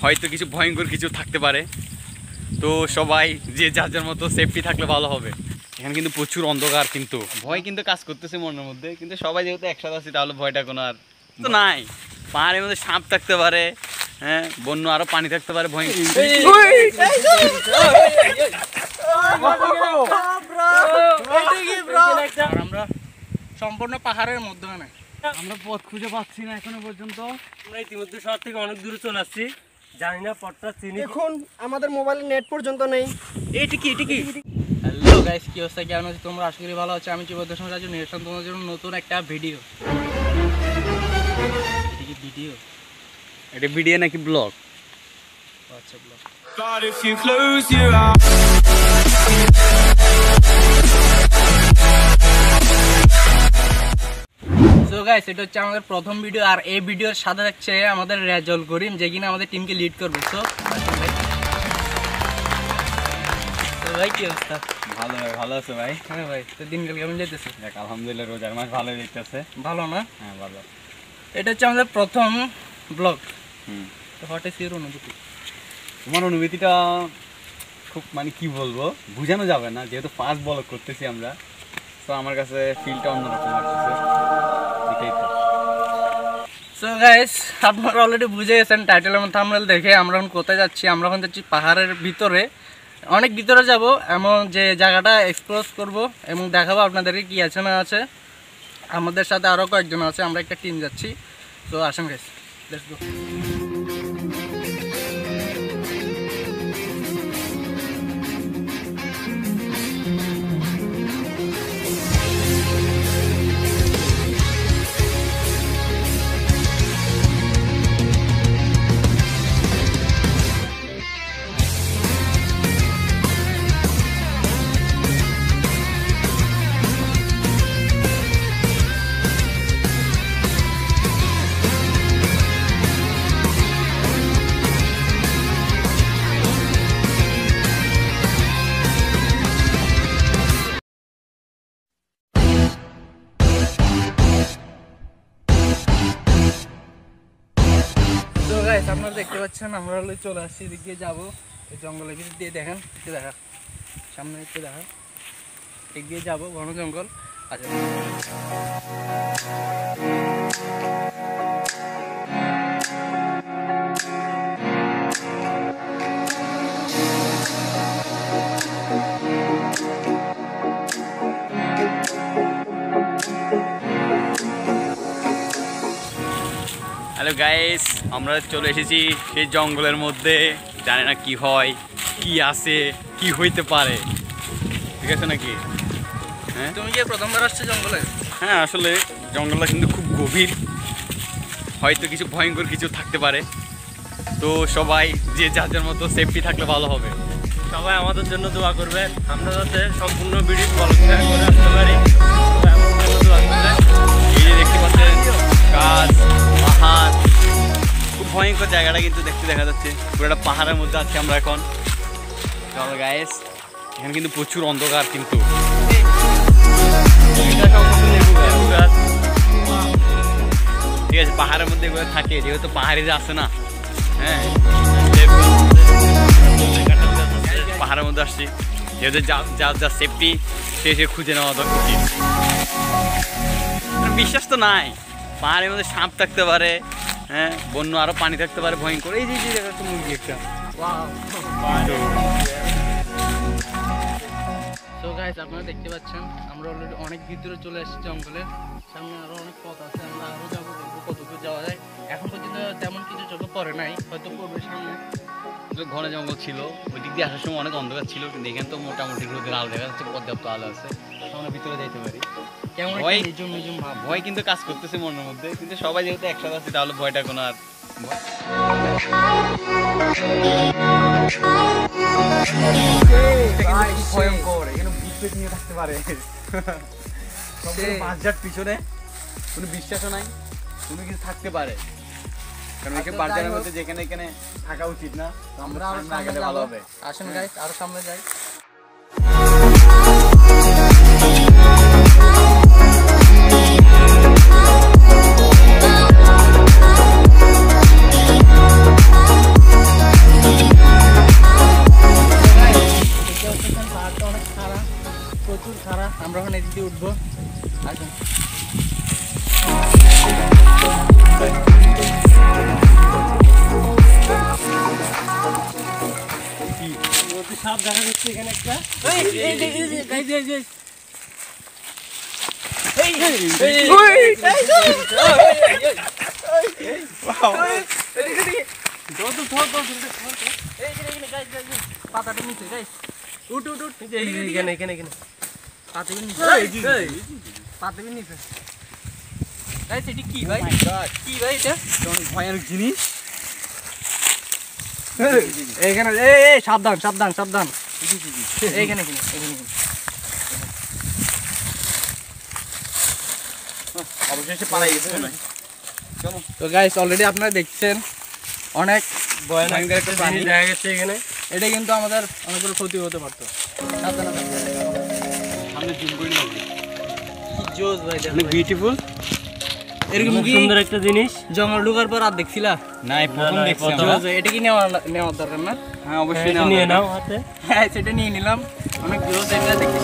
হয়তো কিছু ভয়ঙ্কর কিছু থাকতে পারে, তো সবাই যে যার যার মতো সেফটি থাকলে ভালো হবে। এখানে কিন্তু প্রচুর অন্ধকার, কিন্তু ভয় কিন্তু কাজ করতেছে মনের মধ্যে, কিন্তু সবাই যেহেতু একসাথে আছি তাহলে ভয়টা কোনো আর তো নাই। পাহাড়ের মধ্যে সাপ থাকতে পারে, হ্যাঁ, বন্য আরো পানি থাকতে পারে ভয়ঙ্কর। আমরা সম্পূর্ণ পাহাড়ের মধ্যখানে, আমরা পথ খুঁজে পাচ্ছি না এখনো পর্যন্ত। আমরা ইতিমধ্যে শহর থেকে অনেক দূরে চলে আসছি, জানি না পথটা চিনি। এখন আমাদের মোবাইলে নেট পর্যন্ত নেই। এটা কি হ্যালো গাইস, কি অবস্থা, কেমন আছো তোমরা? আশা করি ভালো আছো। আমি চিবদ্ধ রাজু নিয়ে আসলাম তোমাদের জন্য নতুন একটা ভিডিও। ভিডিও এটা ভিডিও নাকি ব্লগ? আচ্ছা, ব্লগ। সো গাইস, এটা হচ্ছে আমাদের প্রথম ভিডিও, আর এই ভিডিওর সাথে থাকছে আমাদের রেজাউল করিম, যে কিনা আমাদের টিমকে লিড করবে। সো ভাই, কি অবস্থা? ভালো ভাই, ভালো আছে ভাই? হ্যাঁ ভাই, তো দিনকাল কেমন যাইতেছে? দেখ আলহামদুলিল্লাহ, রোজার মাস ভালো যাইতেছে। ভালো না? হ্যাঁ ভালো। এটা হচ্ছে আমাদের প্রথম ব্লগ। তো হোয়াট ইজ ইউর অনুভূতি? তোমার অনুভূতিটা খুব মানে কি বলবো, বোঝানো যাবে না, যেহেতু ফার্স্ট ব্লগ করতেছি আমরা, তো আমার কাছে ফিলটা অন্যরকম লাগতেছে, এটাই তো। সো গাইস, আপনারা অলরেডি বুঝে গেছেন টাইটেল এবং থাম্বনেল দেখে আমরা এখন কোথায় যাচ্ছি। আমরা এখন যাচ্ছি পাহাড়ের ভিতরে, অনেক ভিতরে যাব, এমন যে জায়গাটা এক্সপ্লোর করব এবং দেখাবো আপনাদেরকে কি আছে না আছে। আমাদের সাথে আরও কয়েকজন আছে, আমরা একটা টিম যাচ্ছি। তো আসেন গাইস, লেটস গো। আপনারা দেখতে পাচ্ছেন আমরা হলে চলে আসছি, এদিক দিয়ে যাবো, এই জঙ্গলের ভিতর দিয়ে। দেখেন, একটু দেখা, সামনে একটু দেখা, এদিক দিয়ে যাবো, ঘন জঙ্গল। আচ্ছা, হ্যালো গাইস, আমরা চলে এসেছি সেই জঙ্গলের মধ্যে। জানি না কি হয়, কি আছে, কি হইতে পারে, ঠিক আছে নাকি? হ্যাঁ, তুমি কি প্রথমবার আসছো জঙ্গলে? হ্যাঁ, আসলে জঙ্গলটা কিন্তু খুব গভীর, হয়তো কিছু ভয়ঙ্কর কিছু থাকতে পারে, তো সবাই যে যার যার মতো সেফটি থাকলে ভালো হবে। সবাই আমাদের জন্য দোয়া করবেন, আমরা যাতে সম্পূর্ণ ভিডিও করে আসতে পারি। এই যে দেখতে পাচ্ছেন গাছ, পাহাড়, খুব ভয়ঙ্কর জায়গাটা কিন্তু দেখতে দেখা যাচ্ছে। পুরোটা পাহাড়ের মধ্যে আছি আমরা এখন। চলো গাইস, এখানে কিন্তু প্রচুর অন্ধকার, কিন্তু ঠিক আছে, পাহাড়ের মধ্যে এগুলো থাকে, যেহেতু পাহাড়িরা আছে না। হ্যাঁ, পাহাড়ের মধ্যে আসছি, যেহেতু যা সেফটি সে খুঁজে নেওয়া উচিত। বিশ্বাস তো নাই, পাহাড়ের মধ্যে সাপ থাকতে পারে, হ্যাঁ, বন্য আরো পানি থাকতে পারে ভয়ঙ্কর। এই যে একটা মুরগি, একটা সো গাইস, আপনারা দেখতে পাচ্ছেন আমরা অলরেডি অনেক ভিতরে চলে এসেছি জঙ্গলের। সামনে আরো অনেক পথ আছে, আমরা আরো যাবো, দেখবো কতদূর যাওয়া যায়। এখন পর্যন্ত তেমন কিছু চোখে পড়ে নাই, হয়তো পড়বে সামনে। ঘন জঙ্গল ছিল, ওই দিক দিয়ে আসার সময় অনেক অন্ধকার ছিল, কিন্তু এখানে তো মোটামুটি রোদের আলো দেখা যাচ্ছে, পর্যাপ্ত আলো আছে, আমরা ভিতরে যাইতে পারি। কেমন নিজুম নিজুম ভাব, ভয় কিন্তু কাজ করতেছে মনের মধ্যে, কিন্তু সবাই যেহেতু একসাথে আছে তাহলে ভয়টা কোনো আর ভয়ঙ্কর। এখানে ভূত নিয়ে থাকতে পারে, পিছনে কোনো বিশ্বাসও নাই, কোনো কিছু থাকতে পারে, কারণ এখানে বাজারের মধ্যে যেখানে এখানে থাকা উচিত না। আমরা না গেলে ভালো হবে। আসেন গাইস, আরো সামনে যাই। দেখা যাচ্ছে এখানে একটা। পাতাটা নিচে গাইস, উঠ উঠ উঠ, এখানে এখানে এখানে পাতাটা নিচে, পাতাটা নিচে গাইস। এটি কি ভাই? কি ভাই এটা? অনেক ভয়ানক জিনিস। এইখানে এই সাবধান সাবধান সাবধান, এইখানে এখানে এখানে। অবশেষে পালাই গেছে না। তো গাইস অলরেডি আপনারা দেখছেন অনেক ভয়ানক একটা জিনিস দেখা গেছে এখানে। এটা কিন্তু আমাদের অনেক বড় ক্ষতি হতে পারতো। সাবধানে থাকবেন। সামনে জুম করে নাও। কি জোস ভাই, অনেক বিউটিফুল। এরকম অনেক কি সুন্দর একটা জিনিস। জঙ্গল ঢোকার পর আর দেখছিলা? না, এই প্রথম না, দেখছি প্রথম। আমরা। জোস, এটা কি নেওয়ার দরকার না? হ্যাঁ, অবশ্যই এটা নিয়ে নাও হাতে। হ্যাঁ সেটা নিয়ে নিলাম। অনেক জোস, এটা দেখতে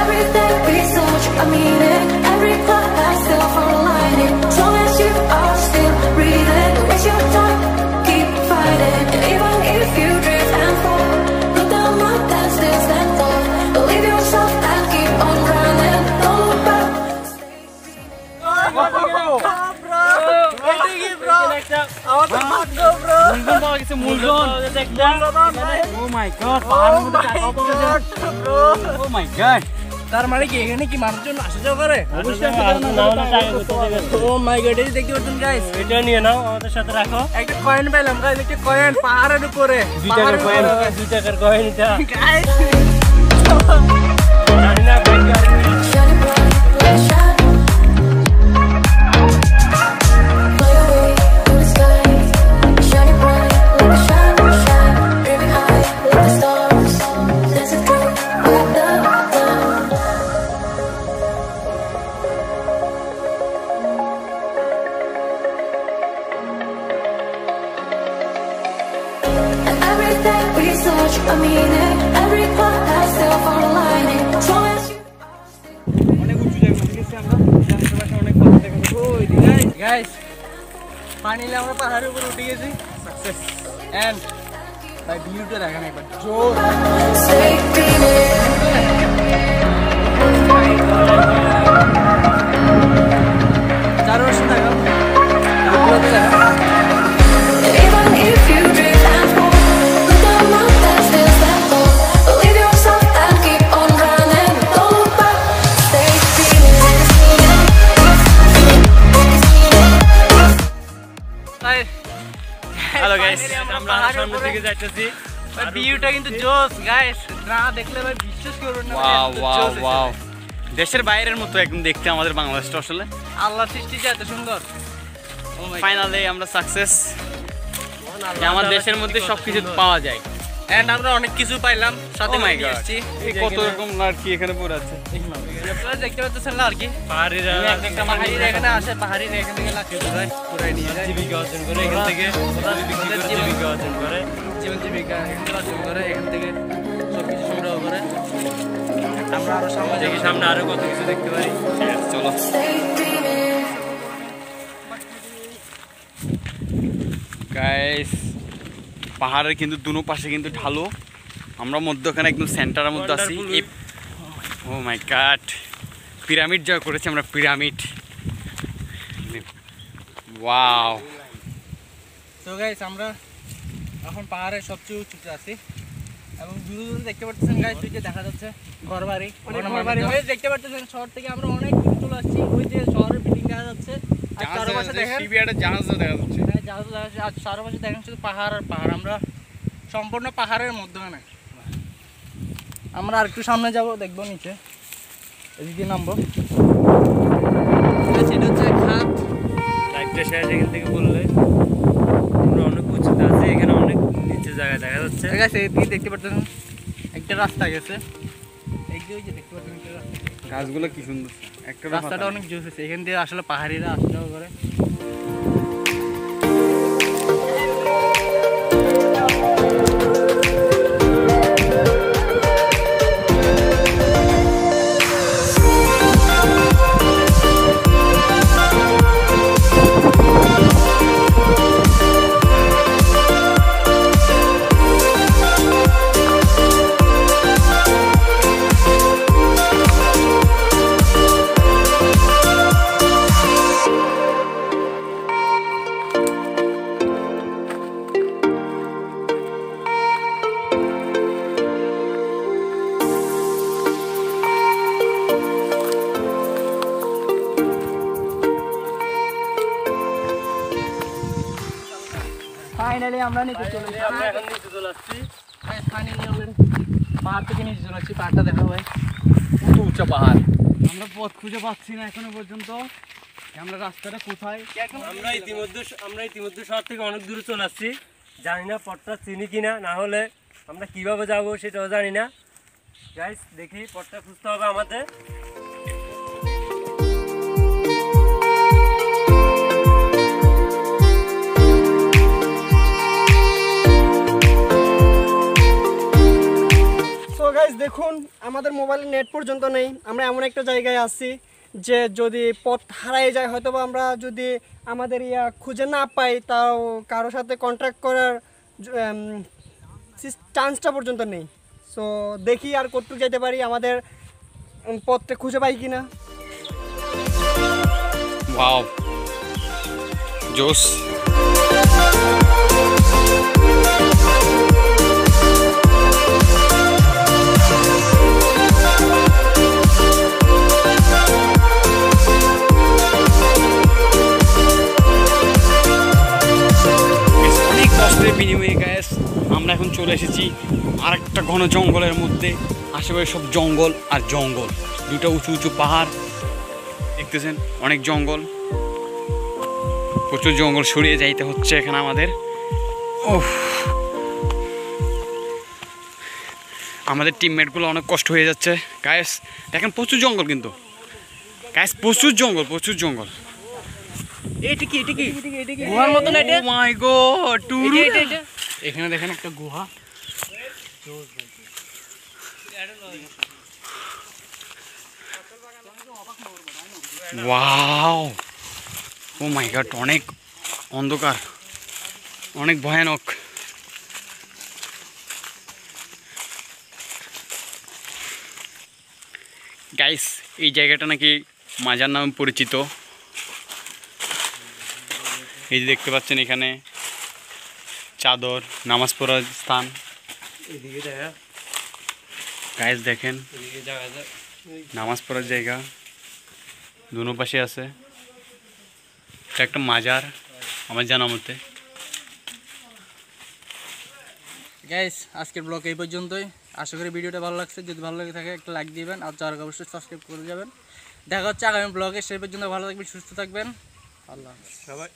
Everything we search, I mean it. Every part I still align it. So as you are still breathing, waste your time, keep fighting. And even if you drift and fall, look down, not that still stand tall. Believe yourself and keep on running. Don't look back. তার মানে কি এখানে কি মানুষজন আসা যাওয়া করে? ও মাই god, এই দেখতে পাচ্ছেন গাইস, এটা নিয়ে নাও, আমাদের সাথে রাখো। একটা কয়েন পেলাম গাইস, একটা কয়েন পাহাড়ের উপরে। 2 টাকার কয়েন, 2 টাকার কয়েন এটা। গাইস জানি না bank R Shine bright like a shot. Fly away to the sky. Shine bright like a shot, shine. Dreaming high like the stars. Dancing through the dark. And everything we search, I mean it. Every part I still align it. So as you অনেক উঁচু জায়গা গেছি আমরা, আশেপাশে অনেক পাহাড় দেখা যাচ্ছে। ওই গাইস গাইস, ফাইনালি আমরা পাহাড়ের উপরে উঠে গেছি, সাকসেস। এন্ড ভাই ভিউটা দেখেন একবার, জোর। stay dreaming. চারপাশে দেখেন, And even if you drift and fall, look down, not that still stand tall. Believe yourself and keep on running. Don't look back. Stay dreaming. Hello guys, আমরা সামনের দিকে যাইতেছি। ভিউটা কিন্তু জোস গাইস, না দেখলে ভাই বিশ্বাস করবেন না। ওয়াও এত ওয়াও জোস ওয়াও। হয়েছে। দেশের বাইরের মতো একদম দেখতে আমাদের বাংলাদেশটা আসলে। আল্লাহর সৃষ্টি যে এত সুন্দর। Oh my God. ফাইনালি আমরা সাকসেস। আমার দেশের মধ্যে সবকিছু পাওয়া যায়। And আমরা অনেক কিছু পাইলাম, সাথে Oh my নিয়ে God. এসেছি। এই কত রকম লাড়কি এখানে পড়ে আছে। আপনারা দেখতে পাচ্ছেন না আর কি, পাহাড়িরা পাহাড়িরা এখানে আসে, পাহাড়িরা এখান থেকে লাঠি উঠায়, পুরাই নিয়ে যায়। জীবিকা অর্জন করে এখান থেকে, বিক্রি করে জীবিকা অর্জন করে। জীবন জীবিকা এখান থেকে অর্জন করে, এখান থেকে সবকিছু সংগ্রহ করে। আমরা আরো সামনে দেখি সামনে আরো কত কিছু দেখতে পারি। চলো Stay dreaming. গাইস, পাহাড়ের কিন্তু দুনো পাশে কিন্তু ঢালু। আমরা মধ্যখানে একদম সেন্টারের মধ্যে আছি। ও মাই গড, পিরামিড জয় করেছি আমরা, পিরামিড। ওয়াও। তো গাইস আমরা এখন পাহাড়ের সবচেয়ে উঁচুতে আছি এবং দূরে দূরে দেখতে পাচ্ছেন গাইস, ওই যে দেখা যাচ্ছে ঘরবাড়ি, ঘরবাড়ি দেখতে পাচ্ছেন। শহর থেকে আমরা অনেক দূর চলে আসছি, ওই যে শহরের বিল্ডিং দেখা যাচ্ছে। আর চারপাশে দেখেন, জাহাজ দেখা যাচ্ছে। হ্যাঁ জাহাজ দেখা যাচ্ছে। আর চারপাশে দেখেন শুধু পাহাড় আর পাহাড়। আমরা সম্পূর্ণ পাহাড়ের মধ্যখানে। আমরা আর একটু সামনে যাব, দেখবো নিচে, এদিকে নামবো। সেটা হচ্ছে খাত। লাইটটা শেষ এখান থেকে বললে আমরা অনেক উঁচুতে আছি, এখানে অনেক নিচে জায়গায় দেখা যাচ্ছে। ঠিক আছে, এদিকে দেখতে পাচ্ছেন একটা রাস্তা গেছে, এইদিকে ওই যে দেখতে পাচ্ছেন একটা রাস্তা। গাছগুলো কি সুন্দর, একটা রাস্তাটা অনেক জোস আছে, এখান দিয়ে আসলে পাহাড়িরা আসা যাওয়া করে। ফাইনালি আমরা নিচে চলে এসেছি। আমরা এখন নিচে চলে আসছি। ফাইনালি অলরেডি পাহাড় থেকে নিচে চলে আসছি। পাহাড়টা দেখা ভাই, কত উঁচা পাহাড়। আমরা পথ খুঁজে পাচ্ছি না এখনো পর্যন্ত, আমরা রাস্তাটা কোথায়। আমরা ইতিমধ্যে শহর থেকে অনেক দূরে চলে আসছি। জানি না পথটা চিনি কিনা, না হলে আমরা কিভাবে যাব সেটাও জানি না। গাইস দেখি পথটা খুঁজতে হবে আমাদের। সো গাইস দেখুন, আমাদের মোবাইলে নেট পর্যন্ত নেই। আমরা এমন একটা জায়গায় আছি যে যদি পথ হারিয়ে যায়, হয়তো বা আমরা যদি আমাদের খুঁজে না পাই, তাও কারোর সাথে কন্ট্যাক্ট করার চান্সটা পর্যন্ত নেই। সো দেখি আর কতটুকু যেতে পারি, আমাদের পথটা খুঁজে পাই কিনা। ওয়াও, জোস। অনেক কষ্টের বিনিময়ে গ্যাস আমরা এখন চলে এসেছি আরেকটা ঘন জঙ্গলের মধ্যে। আশেপাশে সব জঙ্গল আর জঙ্গল, দুটো উঁচু উঁচু পাহাড় দেখতেছেন, অনেক জঙ্গল, প্রচুর জঙ্গল সরিয়ে যাইতে হচ্ছে এখানে আমাদের। আমাদের টিমমেটগুলো অনেক কষ্ট হয়ে যাচ্ছে গাইস। দেখেন প্রচুর জঙ্গল, কিন্তু গাইস প্রচুর জঙ্গল, প্রচুর জঙ্গল। এটা কি গুহার মতন? এটা ও মাই গড, টুরু। এখানে দেখেন একটা গুহা। ওয়াও, ও মাই গড, অনেক অন্ধকার, অনেক ভয়ানক। গাইস এই জায়গাটা নাকি মাজার নামে পরিচিত। এই যে দেখতে পাচ্ছেন এখানে চাদর, নামাজ পড়ার স্থান। এদিকে দেখা, গাইস দেখেন এদিকে যাওয়া যায়। নামাজ পড়ার জায়গা দুনো পাশে আছে। এটা একটা মাজার আমার জানা মতে। গাইস আজকের ব্লগ এই পর্যন্তই। আশা করি ভিডিওটা ভালো লাগছে। যদি ভালো লাগে থাকে একটা লাইক দিবেন, আর যারা অবশ্যই সাবস্ক্রাইব করে যাবেন। দেখা হচ্ছে আগামী ব্লগে। সেই পর্যন্ত ভালো থাকবেন, সুস্থ থাকবেন। আল্লাহ হাফেজ। সবাই